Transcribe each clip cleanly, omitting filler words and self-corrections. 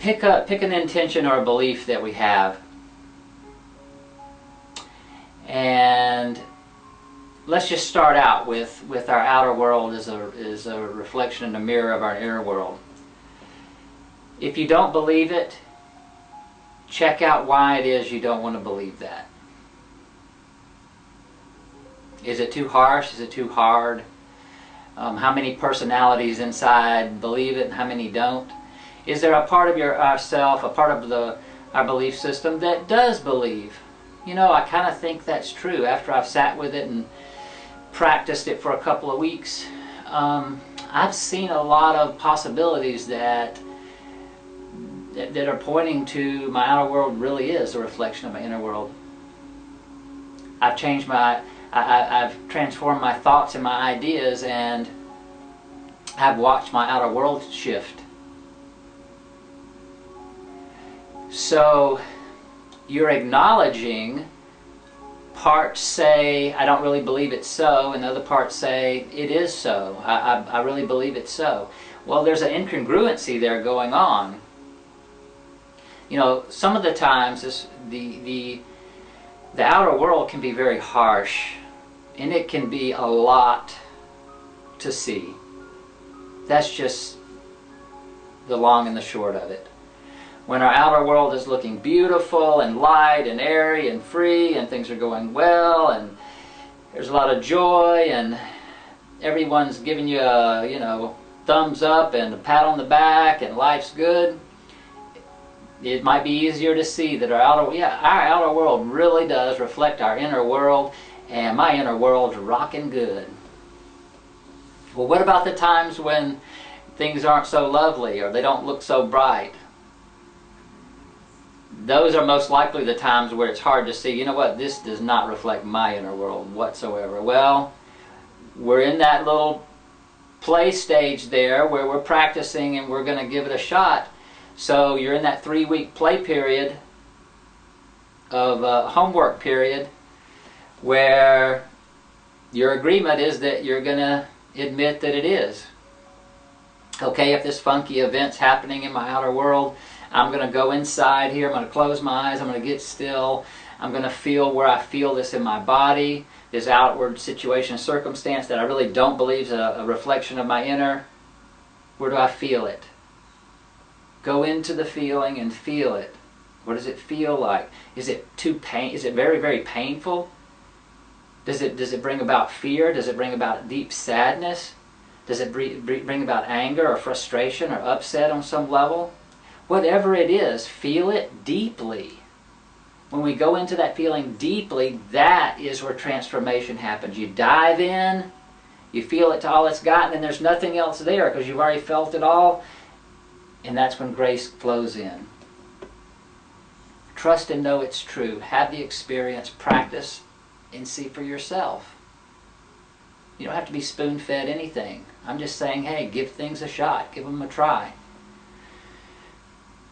pick an intention or a belief that we have, and let's just start out with our outer world is a reflection in the mirror of our inner world. If you don't believe it, check out why it is you don't want to believe that. Is it too harsh? Is it too hard? How many personalities inside believe it and how many don't? Is there a part of ourself, a part of our belief system that does believe? You know, I kind of think that's true. After I've sat with it and practiced it for a couple of weeks, I've seen a lot of possibilities that are pointing to my outer world really is a reflection of my inner world. I've changed I've transformed my thoughts and my ideas, and I've watched my outer world shift. So you're acknowledging parts say, I don't really believe it's so, and other parts say, it is so. I really believe it's so. Well, there's an incongruency there going on. You know, some of the times the outer world can be very harsh, and it can be a lot to see. That's just the long and the short of it. When our outer world is looking beautiful and light and airy and free and things are going well and there's a lot of joy and everyone's giving you a, you know, thumbs up and a pat on the back and life's good, it might be easier to see that our outer world really does reflect our inner world, and my inner world's rocking good. Well, what about the times when things aren't so lovely or they don't look so bright? Those are most likely the times where it's hard to see, you know what, this does not reflect my inner world whatsoever. Well, we're in that little play stage there where we're practicing and we're going to give it a shot. So you're in that 3-week play period of homework period where your agreement is that you're going to admit that it is. Okay, if this funky event's happening in my outer world, I'm going to go inside here, I'm going to close my eyes, I'm going to get still, I'm going to feel where I feel this in my body, this outward situation, circumstance that I really don't believe is a reflection of my inner. Where do I feel it? Go into the feeling and feel it. What does it feel like? Is it is it very, very painful? Does it bring about fear? Does it bring about deep sadness? Does it bring about anger or frustration or upset on some level? Whatever it is, feel it deeply. When we go into that feeling deeply, that is where transformation happens. You dive in, you feel it to all it's got, and then there's nothing else there because you've already felt it all, and that's when grace flows in. Trust and know it's true. Have the experience, practice, and see for yourself. You don't have to be spoon-fed anything. I'm just saying, hey, give things a shot. Give them a try.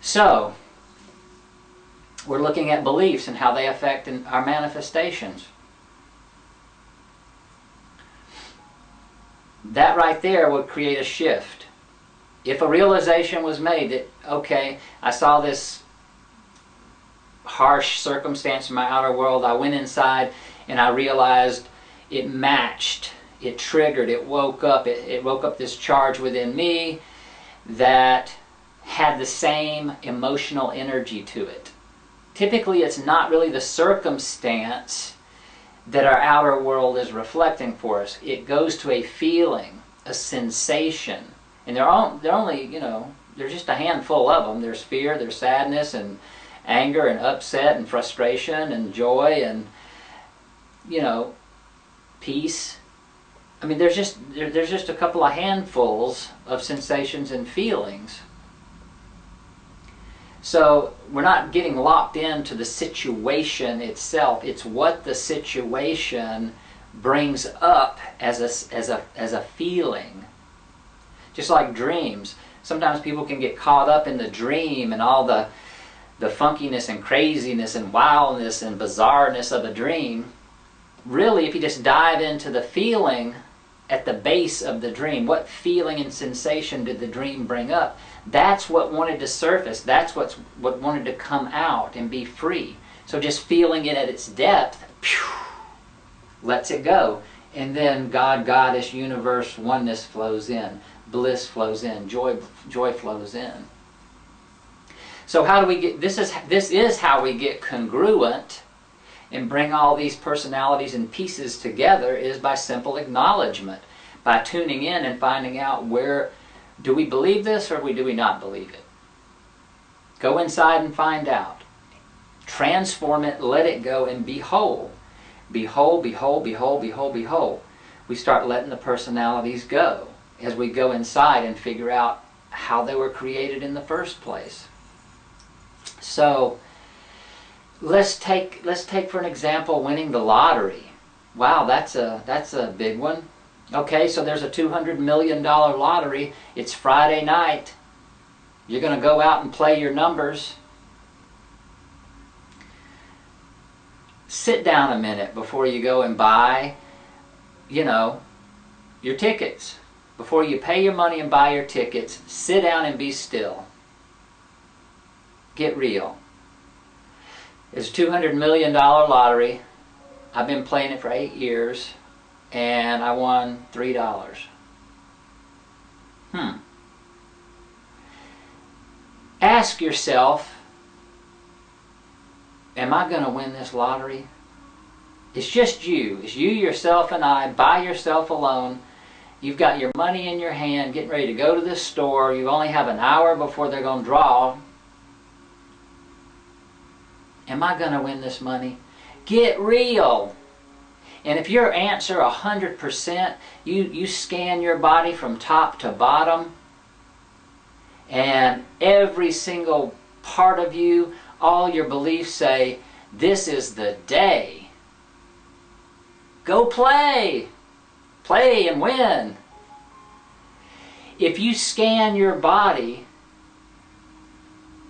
So, we're looking at beliefs and how they affect our manifestations. That right there would create a shift. If a realization was made that, okay, I saw this harsh circumstance in my outer world, I went inside and I realized it matched, it triggered, it woke up this charge within me that had the same emotional energy to it. Typically it's not really the circumstance that our outer world is reflecting for us. It goes to a feeling, a sensation. And they're only, you know, there's just a handful of them. There's fear, there's sadness and anger and upset and frustration and joy and, you know, peace. I mean, there's just a couple of handfuls of sensations and feelings. So we're not getting locked into the situation itself. It's what the situation brings up as a feeling. Just like dreams. Sometimes people can get caught up in the dream and all the funkiness and craziness and wildness and bizarreness of a dream. Really, if you just dive into the feeling at the base of the dream? What feeling and sensation did the dream bring up? That's what wanted to surface. That's what wanted to come out and be free. So just feeling it at its depth, lets it go. And then God, Goddess, universe, oneness flows in. Bliss flows in. Joy flows in. So how do we get, this is how we get congruent and bring all these personalities and pieces together, is by simple acknowledgement. By tuning in and finding out, where do we believe this or do we not believe it? Go inside and find out. Transform it, let it go, and be whole. Behold, behold, behold, behold, behold. We start letting the personalities go as we go inside and figure out how they were created in the first place. So let's take for an example winning the lottery. Wow, that's a big one. Okay, so there's a $200 million lottery. It's Friday night. You're going to go out and play your numbers. Sit down a minute before you go and buy, your tickets. Before you pay your money and buy your tickets, sit down and be still. Get real. It's a $200 million lottery. I've been playing it for 8 years, and I won $3. Ask yourself, am I going to win this lottery? It's just you. It's you, yourself, and I, by yourself alone. You've got your money in your hand, getting ready to go to this store. You only have an hour before they're going to draw. Am I going to win this money? Get real. And if your answer 100%, you scan your body from top to bottom, and every single part of you, all your beliefs say, this is the day. Go play. Play and win. If you scan your body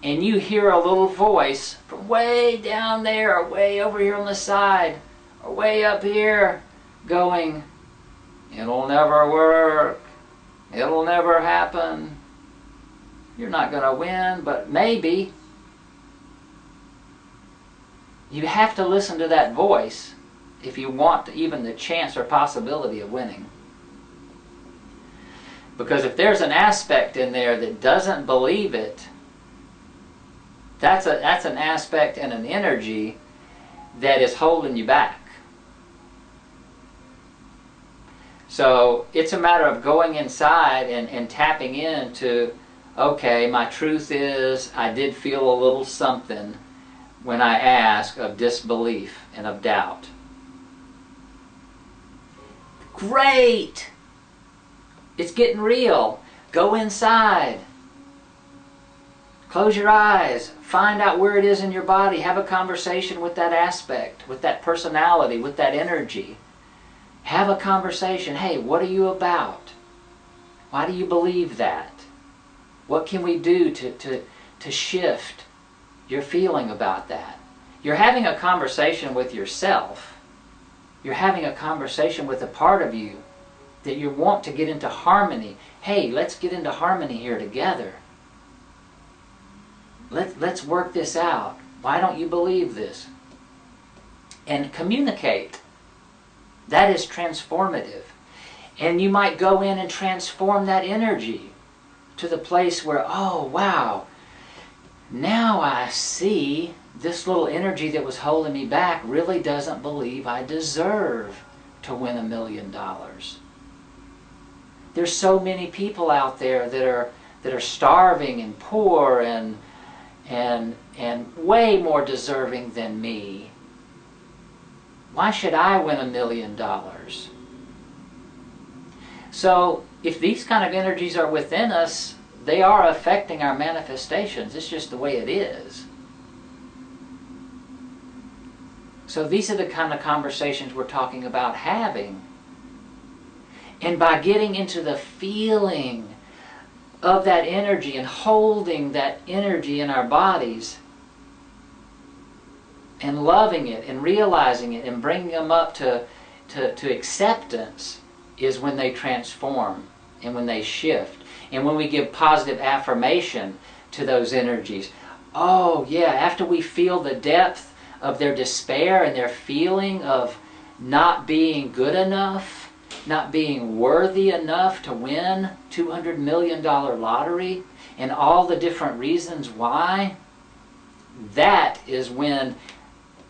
and you hear a little voice from way down there or way over here on the side or way up here going, it'll never work, it'll never happen, you're not going to win, but maybe. You have to listen to that voice if you want even the chance or possibility of winning. Because if there's an aspect in there that doesn't believe it, that's an aspect and an energy that is holding you back. So it's a matter of going inside and tapping into, okay, my truth is I did feel a little something when I ask, of disbelief and of doubt. Great! It's getting real. Go inside. Close your eyes. Find out where it is in your body. Have a conversation with that aspect, with that personality, with that energy. Have a conversation. Hey, what are you about? Why do you believe that? What can we do to shift your feeling about that? You're having a conversation with yourself. You're having a conversation with a part of you that you want to get into harmony. Hey, let's get into harmony here together. Let's work this out. Why don't you believe this? And communicate. That is transformative. And you might go in and transform that energy to the place where, oh, wow, now I see this little energy that was holding me back really doesn't believe I deserve to win $1 million. There's so many people out there that are starving and poor and way more deserving than me. Why should I win $1 million? So if these kind of energies are within us, they are affecting our manifestations. It's just the way it is. So these are the kind of conversations we're talking about having. And by getting into the feeling of that energy and holding that energy in our bodies and loving it and realizing it and bringing them up to acceptance, is when they transform and when they shift. And when we give positive affirmation to those energies. Oh yeah, after we feel the depth of their despair and their feeling of not being good enough, not being worthy enough to win $200 million lottery, and all the different reasons why, that is when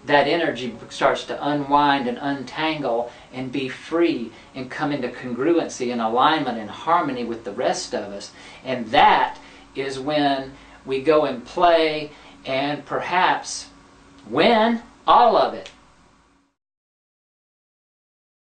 that energy starts to unwind and untangle and be free and come into congruency and alignment and harmony with the rest of us. And that is when we go and play and perhaps win all of it.